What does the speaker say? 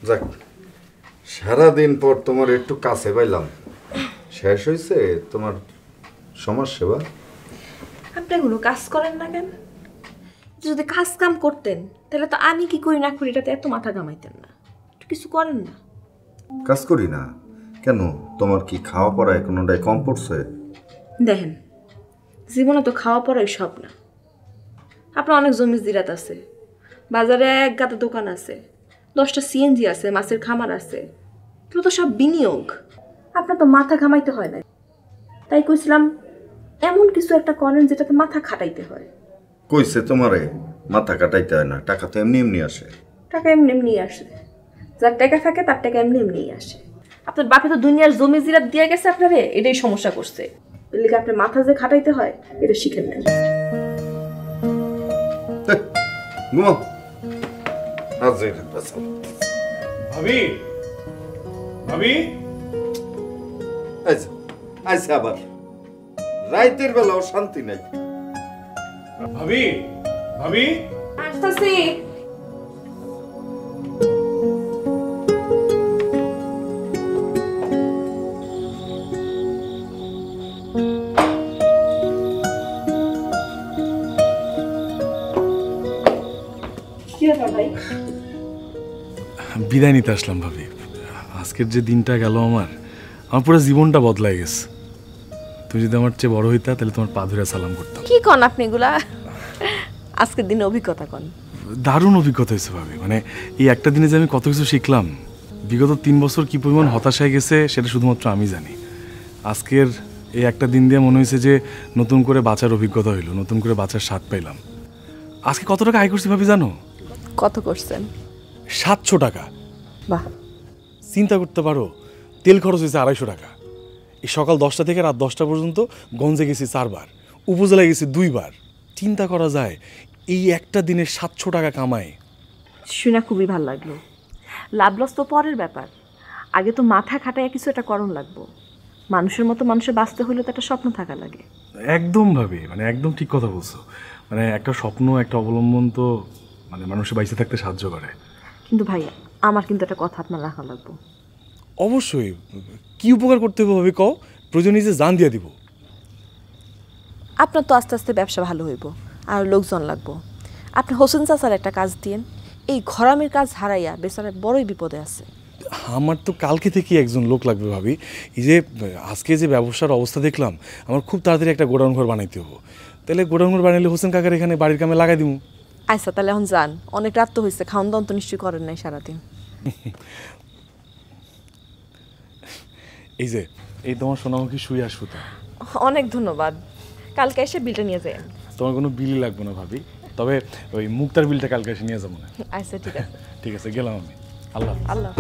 যাক, সারাদিন পর তোমার একটু কাছে পাইলাম। শেষ হয়েছে তোমার সমাজ সেবা? আপনি এগুলো কাজ করেন না কেন? যদি কাজ কাম করতেন তাহলে তো আমি কি করি না করি এটাতে এত মাথা ঘামাইতেন না। কিছু করেন না। কাজ করি না কেন? তোমার কি খাওয়া পড়ায় কোনোটাই কম পড়ছে? দেখেন, জীবনে তো খাওয়া পড়াই সব না। আপনার অনেক জমি জিরাত আছে, বাজারে এক গাদা দোকান আছে, 10টা সিএনজি আছে, মাছের খামার আছে। এগুলো তো সব বিনিয়োগ। আপনার তো মাথা ঘামাইতে হয় না। তাই কইছিলাম এমন কিছু একটা করেন যেটাতে মাথা খাটাইতে হয়। কইছে তোমারে মাথা কাটাইতে হয় না, টাকা তো এমনি এমনি আসে। টাকা এমনি এমনি আসে, যার টাকা থাকে তার টাকা এমনি এমনি আসে। আপনার বাপে তো দুনিয়ার জমি জিরাত দিয়ে গেছে আপনারে, এটাই সমস্যা করছে। এদিকে আপনার মাথা যে খাটাইতে হয় এটা শিখেন নেন। ঘুমাও। ভাবি, ভাবি, আচ্ছা, আবার রাইতের বেলাও শান্তি নাই। ভাবি, ভাবি, আসতেছি। বিদায় নিতে আসলাম ভাবি। আজকের যে দিনটা গেল আমার পুরো জীবনটা বদলাই গেছে। তুই যদি আমার চেয়ে বড় হইতা তাহলে তোমার পা ধরে সালাম করতাম। কি কন আপনি এগুলা? আজকের দিনে অভিজ্ঞতা কন। দারুণ অভিজ্ঞতা হয়েছে ভাবি। মানে এই একটা দিনে যে আমি কত কিছু শিখলাম, বিগত 3 বছর কি পরিমাণ হতাশায় গেছে সেটা শুধুমাত্র আমি জানি। আজকের এই একটা দিন দিয়ে মনে হয়েছে যে নতুন করে বাঁচার অভিজ্ঞতা হইলো, নতুন করে বাঁচার স্বাদ পাইলাম। আজকে কত টাকা আয় করছি ভাবি জানো? কত করছেন? 700 টাকা। বাহ, চিন্তা করতে পারো, তেল খরচ হয়েছে 250 টাকা। এই সকাল 10টা থেকে রাত 10টা পর্যন্ত গঞ্জে গেছি 4 বার, উপজেলায় গেছি 2 বার। চিন্তা করা যায় এই একটা দিনে 700 টাকা কামায়। শুনে খুবই ভালো লাগলো। লাভ লস তো পরের ব্যাপার, আগে তো মাথা খাটায় কিছু একটা করণ লাগবো। মানুষের মতো মানুষের বাঁচতে হলে তো একটা স্বপ্ন থাকা লাগে। একদম ভাবি, মানে একদম ঠিক কথা বলছো। মানে একটা স্বপ্ন, একটা অবলম্বন তো মানে মানুষের বাইসে থাকতে সাহায্য করে। কিন্তু ভাই, আমার কিন্তু একটা কথা আপনার রাখা লাগবো। অবশ্যই। কি উপকার করতে হবে ভাবি কও? প্রয়োজন নিজে জান দিয়ে দিব। আপনার তো আস্তে আস্তে ব্যবসা ভালো হইব, আর লোকজন লাগবো। আপনি হোসেন চাচার একটা কাজ দিয়েন। এই ঘরামির কাজ হারাইয়া বেচারা বড়ই বিপদে আছে। আমার তো কালকে থেকে একজন লোক লাগবে ভাবি। এই যে আজকে যে ব্যবসার অবস্থা দেখলাম, আমার খুব তাড়াতাড়ি একটা গোডাউন ঘর বানাইতে হবো। তাহলে গোডাউন ঘর বানাইলে হোসেন কাকার এখানে বাড়ির কামে লাগাই দিব। আচ্ছা, তাহলে এখন যান, অনেক রাত তো হয়েছে, খাওয়ান দাওয়ান তো নিশ্চয়ই করেন নাই সারাদিন। এই যে এই তোমার সোনামুখী শুয়ে আসবো তো। অনেক ধন্যবাদ, কালকে এসে বিলটা নিয়ে যান। তোমার কোনো বিলই লাগবে না ভাবি, তবে ওই মুক্তার বিলটা কালকে এসে নিয়ে যাবো না। আচ্ছা, ঠিক আছে। ঠিক আছে, গেলাম আমি। আল্লাহ হাফেজ। আল্লাহ।